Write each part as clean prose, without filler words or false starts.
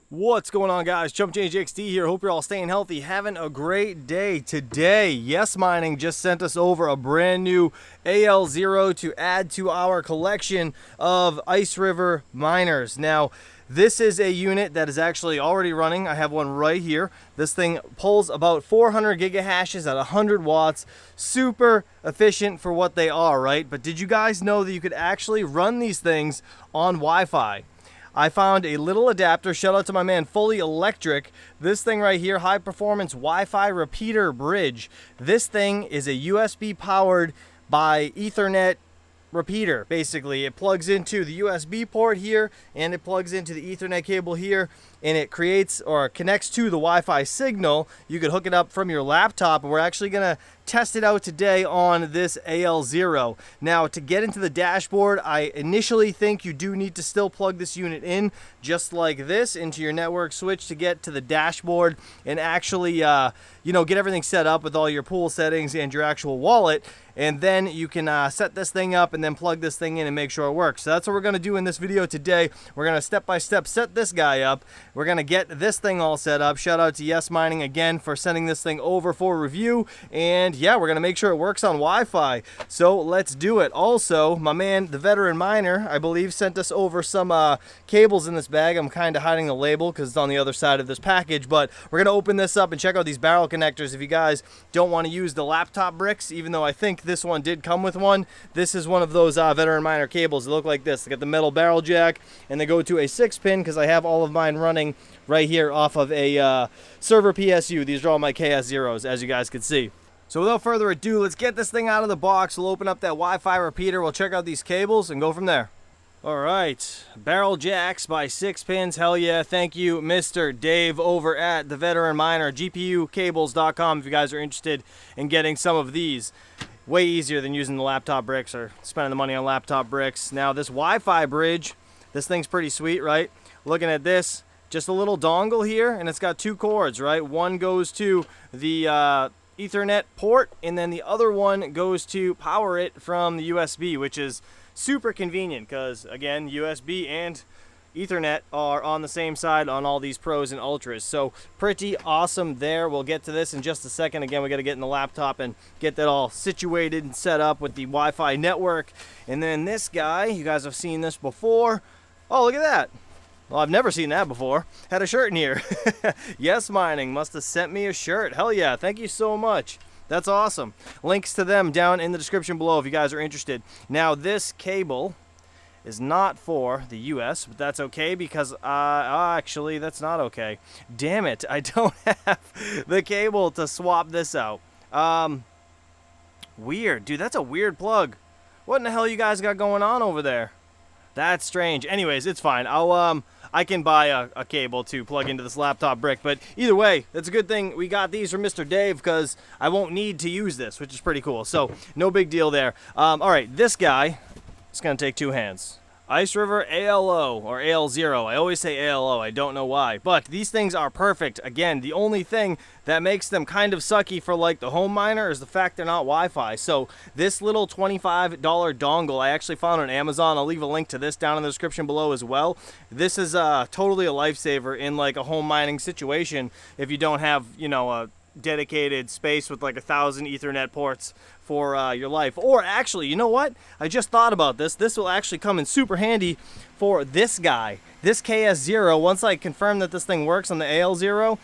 What's going on, guys? Chump Change XD here. Hope you're all staying healthy, having a great day. Today, Yes Mining just sent us over a brand new AL0 to add to our collection of IceRiver miners. Now, this is a unit that is actually already running. I have one right here. This thing pulls about 400 gigahashes at 100 watts. Super efficient for what they are, right? But did you guys know that you could actually run these things on Wi-Fi? I found a little adapter. Shout out to my man Fully Electric. This thing right here, high performance Wi-Fi repeater bridge. This thing is a USB powered by Ethernet repeater. Basically, it plugs into the USB port here and it plugs into the Ethernet cable here, and it creates or connects to the Wi-Fi signal. You could hook it up from your laptop, and we're actually gonna test it out today on this AL0. Now, to get into the dashboard, I initially think you do need to still plug this unit in just like this into your network switch to get to the dashboard and actually get everything set up with all your pool settings and your actual wallet, and then you can set this thing up and then plug this thing in and make sure it works. So that's what we're going to do in this video today. We're going to step-by-step set this guy up. We're going to get this thing all set up. Shout out to Yes Mining again for sending this thing over for review, and yeah, we're going to make sure it works on Wi-Fi. So let's do it. Also, my man, the veteran miner, I believe, sent us over some cables in this bag. I'm kind of hiding the label because it's on the other side of this package, but we're going to open this up and check out these barrel connectors. If you guys don't want to use the laptop bricks, even though I think this one did come with one, this is one of those veteran miner cables. They look like this. They got the metal barrel jack, and they go to a 6-pin because I have all of mine running right here off of a server PSU. These are all my KS0s, as you guys can see. So without further ado, let's get this thing out of the box. We'll open up that Wi-Fi repeater. We'll check out these cables and go from there. All right, barrel jacks by 6 pins. Hell yeah. Thank you, Mr. Dave over at the Veteran Miner, GPUcables.com, if you guys are interested in getting some of these. Way easier than using the laptop bricks or spending the money on laptop bricks. Now, this Wi-Fi bridge, this thing's pretty sweet, right? Looking at this, just a little dongle here, and it's got 2 cords, right? One goes to the Ethernet port, and then the other one goes to power it from the USB, which is super convenient because, again, USB and Ethernet are on the same side on all these Pros and Ultras. So pretty awesome there. We'll get to this in just a second. Again, we got to get in the laptop and get that all situated and set up with the Wi-Fi network. And then this guy, you guys have seen this before. Oh, look at that. Well, I've never seen that before. Had a shirt in here. Yes Mining must have sent me a shirt. Hell yeah, thank you so much. That's awesome. Links to them down in the description below if you guys are interested. Now, this cable is not for the US, but that's okay because, actually, that's not okay. Damn it, I don't have the cable to swap this out. Weird. Dude, that's a weird plug. What in the hell you guys got going on over there? That's strange. Anyways, it's fine. I can buy a cable to plug into this laptop brick, but either way, that's a good thing we got these from Mr. Dave because I won't need to use this, which is pretty cool. So, no big deal there. All right, this guy, it's going to take 2 hands. IceRiver AL0 or AL0. I always say AL0. I don't know why. But these things are perfect. Again, the only thing that makes them kind of sucky for like the home miner is the fact they're not Wi-Fi. So this little $25 dongle I actually found on Amazon. I'll leave a link to this down in the description below as well. This is totally a lifesaver in like a home mining situation if you don't have, a dedicated space with like 1,000 Ethernet ports for your life. Or actually, you know what? I just thought about this. This will actually come in super handy for this guy, this KS0. Once I confirm that this thing works on the AL0,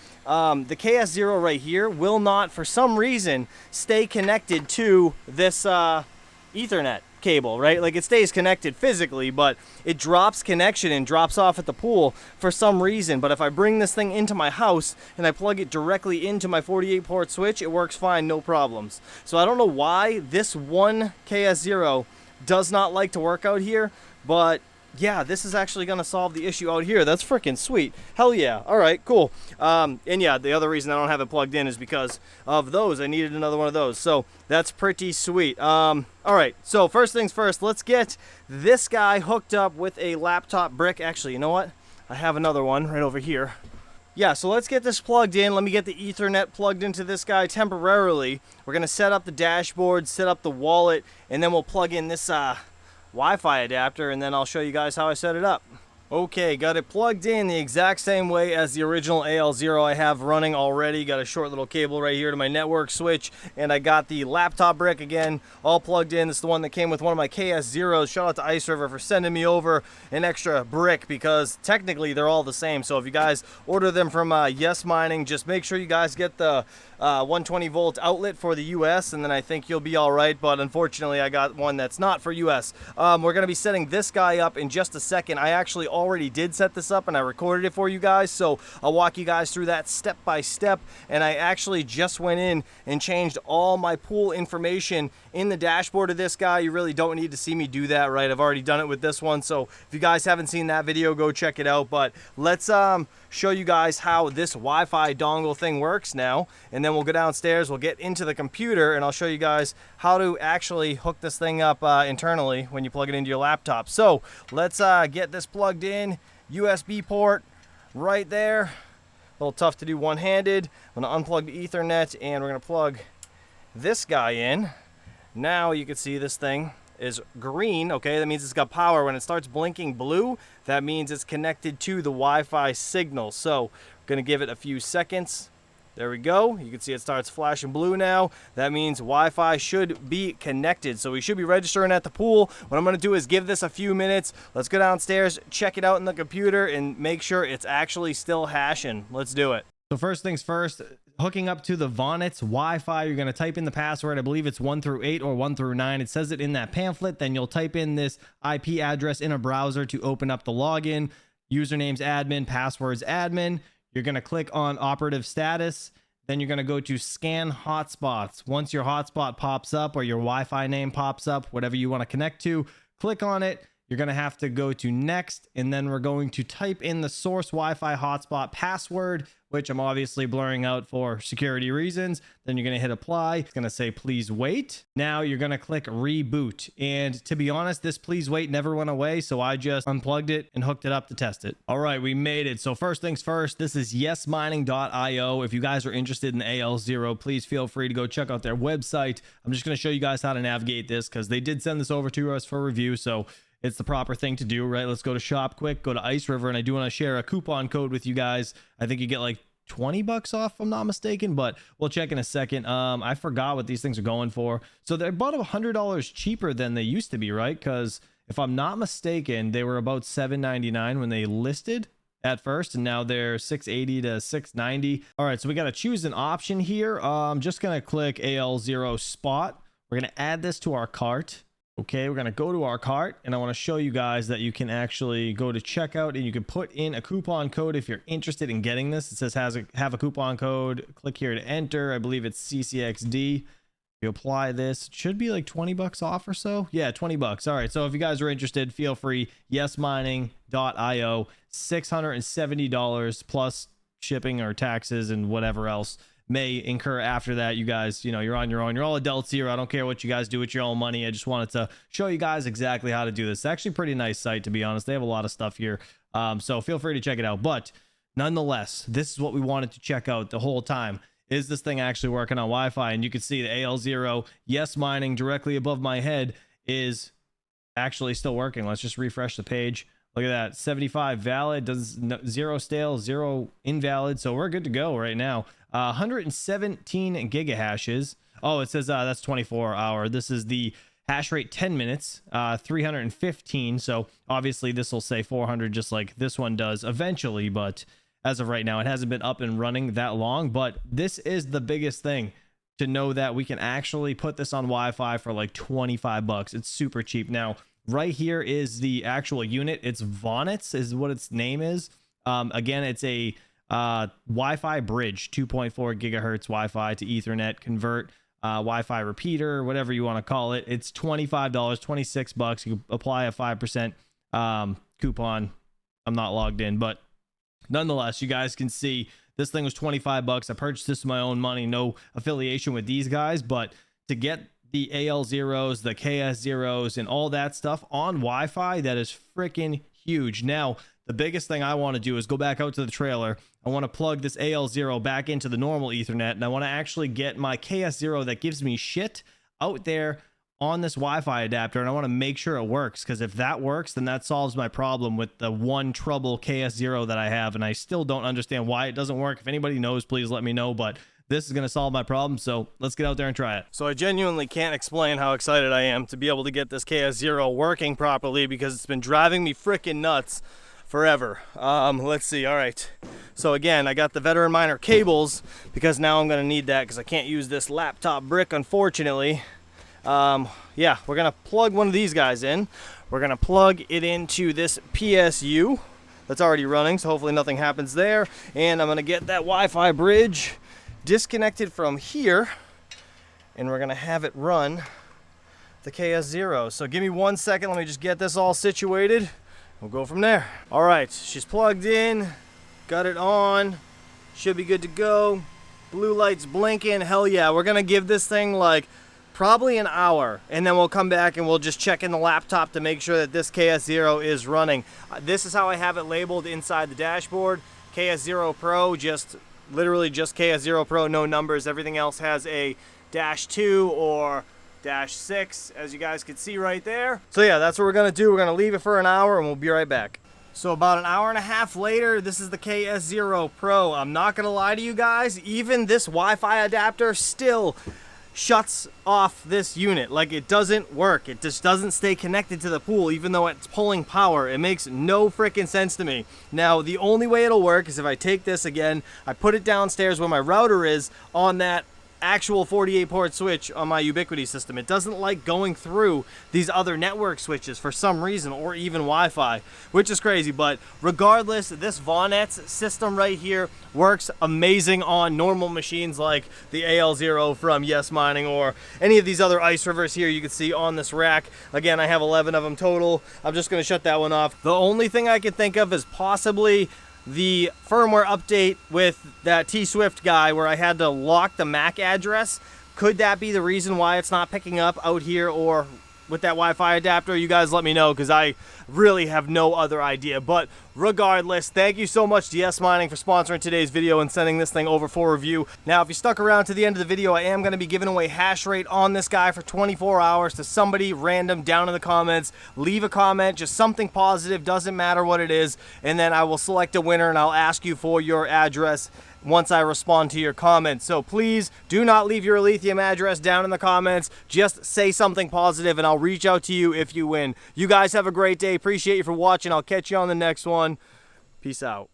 the KS0 right here will not, for some reason, stay connected to this Ethernet cable, right? Like, it stays connected physically, but it drops connection and drops off at the pool for some reason. But if I bring this thing into my house and I plug it directly into my 48 port switch, it works fine, no problems. So I don't know why this one KS0 does not like to work out here, but yeah, this is actually going to solve the issue out here. That's freaking sweet. Hell yeah. All right, cool. And yeah, the other reason I don't have it plugged in is because of those. I needed another one of those. So that's pretty sweet. All right, so first things first, let's get this guy hooked up with a laptop brick. Actually, you know what? I have another one right over here. Yeah, so let's get this plugged in. Let me get the Ethernet plugged into this guy temporarily. We're going to set up the dashboard, set up the wallet, and then we'll plug in this Wi-Fi adapter, and then I'll show you guys how I set it up. Okay, got it plugged in the exact same way as the original AL0 I have running already. Got a short little cable right here to my network switch, and I got the laptop brick again all plugged in. This is the one that came with one of my KS0s. Shout out to IceRiver for sending me over an extra brick, because technically they're all the same. So if you guys order them from Yes Mining, just make sure you guys get the 120 volt outlet for the US, and then I think you'll be all right. But unfortunately I got one that's not for US. We're gonna be setting this guy up in just a second. I actually already did set this up and I recorded it for you guys, so I'll walk you guys through that step by step. And I actually just went in and changed all my pool information in the dashboard of this guy. You really don't need to see me do that, right? I've already done it with this one, so if you guys haven't seen that video, go check it out. But let's show you guys how this Wi-Fi dongle thing works now, and then we'll go downstairs, we'll get into the computer, and I'll show you guys how to actually hook this thing up internally when you plug it into your laptop. So let's get this plugged in. USB port right there. A little tough to do one-handed. I'm gonna unplug the Ethernet, and we're gonna plug this guy in. Now you can see this thing is green. Okay, that means it's got power. When it starts blinking blue, that means it's connected to the Wi-Fi signal. So we're gonna give it a few seconds. There we go. You can see it starts flashing blue now. That means Wi-Fi should be connected. So we should be registering at the pool. What I'm going to do is give this a few minutes. Let's go downstairs, check it out in the computer, and make sure it's actually still hashing. Let's do it. So first things first, hooking up to the Vonix Wi-Fi, you're going to type in the password. I believe it's 1 through 8 or 1 through 9. It says it in that pamphlet. Then you'll type in this IP address in a browser to open up the login. Username's admin, password's admin. You're going to click on operative status. Then you're going to go to scan hotspots. Once your hotspot pops up or your Wi-Fi name pops up, whatever you want to connect to, click on it. You're going to have to go to next, and then we're going to type in the source Wi-Fi hotspot password, which I'm obviously blurring out for security reasons. Then you're going to hit apply. It's going to say please wait. Now you're going to click reboot. And to be honest, this please wait never went away, so I just unplugged it and hooked it up to test it. All right, we made it. So first things first, this is yesmining.io. If you guys are interested in AL0, please feel free to go check out their website. I'm just going to show you guys how to navigate this, because they did send this over to us for review, so it's the proper thing to do, right? Let's go to shop quick, go to IceRiver, and I do want to share a coupon code with you guys. I think you get like 20 bucks off, if I'm not mistaken, but we'll check in a second. I forgot what these things are going for. So they're about $100 cheaper than they used to be, right? Because if I'm not mistaken, they were about $7.99 when they listed at first, and now they're $6.80 to $6.90. All right, so we got to choose an option here. I'm just going to click AL0 spot. We're going to add this to our cart. Okay, we're going to go to our cart, and I want to show you guys that you can actually go to checkout and you can put in a coupon code if you're interested in getting this. It says have a coupon code. Click here to enter. I believe it's CCXD. You apply this, it should be like 20 bucks off or so. Yeah, 20 bucks. All right, so if you guys are interested, feel free. Yesmining.io, $670 plus shipping or taxes and whatever else may incur after that. You guys, you know, you're on your own. You're all adults here. I don't care what you guys do with your own money. I just wanted to show you guys exactly how to do this. It's actually a pretty nice site, to be honest. They have a lot of stuff here, so feel free to check it out. But nonetheless, this is what we wanted to check out the whole time. Is this thing actually working on Wi-Fi? And you can see the AL0 Yes Mining directly above my head is actually still working. Let's just refresh the page. Look at that, 75 valid, does 0 stale, 0 invalid. So we're good to go right now. 117 gigahashes. Oh, it says that's 24 hour. This is the hash rate 10 minutes, 315. So obviously this will say 400 just like this one does eventually. But as of right now, it hasn't been up and running that long. But this is the biggest thing, to know that we can actually put this on Wi-Fi for like 25 bucks. It's super cheap. Now, right here is the actual unit. It's Vonix is what its name is. Again, it's a Wi-Fi bridge, 2.4 gigahertz Wi-Fi to Ethernet convert, Wi-Fi repeater, whatever you want to call it. It's $25, 26 bucks. You apply a 5% coupon. I'm not logged in, but nonetheless, you guys can see this thing was 25 bucks. I purchased this with my own money, no affiliation with these guys, but to get the AL0s, the KS0s, and all that stuff on Wi-Fi, that is freaking huge. Now, the biggest thing I want to do is go back out to the trailer. I want to plug this AL0 back into the normal Ethernet, and I want to actually get my KS0 that gives me shit out there on this Wi-Fi adapter, and I want to make sure it works, because if that works, then that solves my problem with the one trouble KS0 that I have, and I still don't understand why it doesn't work. If anybody knows, please let me know, but this is going to solve my problem, so let's get out there and try it. So I genuinely can't explain how excited I am to be able to get this KS0 working properly, because it's been driving me freaking nuts forever. Let's see. All right, so again, I got the veteran miner cables, because now I'm going to need that, because I can't use this laptop brick, unfortunately. Yeah, we're gonna plug one of these guys in. We're gonna plug it into this PSU that's already running, so hopefully nothing happens there. And I'm gonna get that Wi-Fi bridge disconnected from here, and we're gonna have it run the KS0. So give me 1 second, let me just get this all situated. We'll go from there. All right, she's plugged in, got it on, should be good to go. Blue light's blinking. Hell yeah, we're gonna give this thing like probably an hour, and then we'll come back and we'll just check in the laptop to make sure that this KS0 is running. This is how I have it labeled inside the dashboard. KS0 Pro, just literally just KS0 Pro, no numbers. Everything else has a -2 or -6, as you guys can see right there. So yeah, that's what we're gonna do. We're gonna leave it for an hour and we'll be right back. So about an hour and a half later, this is the KS0 Pro. I'm not gonna lie to you guys, even this Wi-Fi adapter still shuts off this unit. Like, it doesn't work. It just doesn't stay connected to the pool even though it's pulling power. It makes no freaking sense to me. Now the only way it'll work is if I take this again, I put it downstairs where my router is on that actual 48 port switch on my Ubiquiti system. It doesn't like going through these other network switches for some reason, or even Wi-Fi, which is crazy. But regardless, this Vonnett's system right here works amazing on normal machines like the AL0 from Yes Mining, or any of these other IceRivers here you can see on this rack. Again, I have 11 of them total. I'm just gonna shut that one off. The only thing I can think of is possibly the firmware update with that T-Swift guy where I had to lock the MAC address. Could that be the reason why it's not picking up out here or with that Wi-Fi adapter? You guys let me know, because I really have no other idea. But regardless, thank you so much to Yes Mining for sponsoring today's video and sending this thing over for review. Now, if you stuck around to the end of the video, I am going to be giving away hash rate on this guy for 24 hours to somebody random down in the comments. Leave a comment, just something positive, doesn't matter what it is, and then I will select a winner and I'll ask you for your address once I respond to your comments. So please do not leave your lithium address down in the comments. Just say something positive and I'll reach out to you if you win. You guys have a great day. Appreciate you for watching. I'll catch you on the next one. Peace out.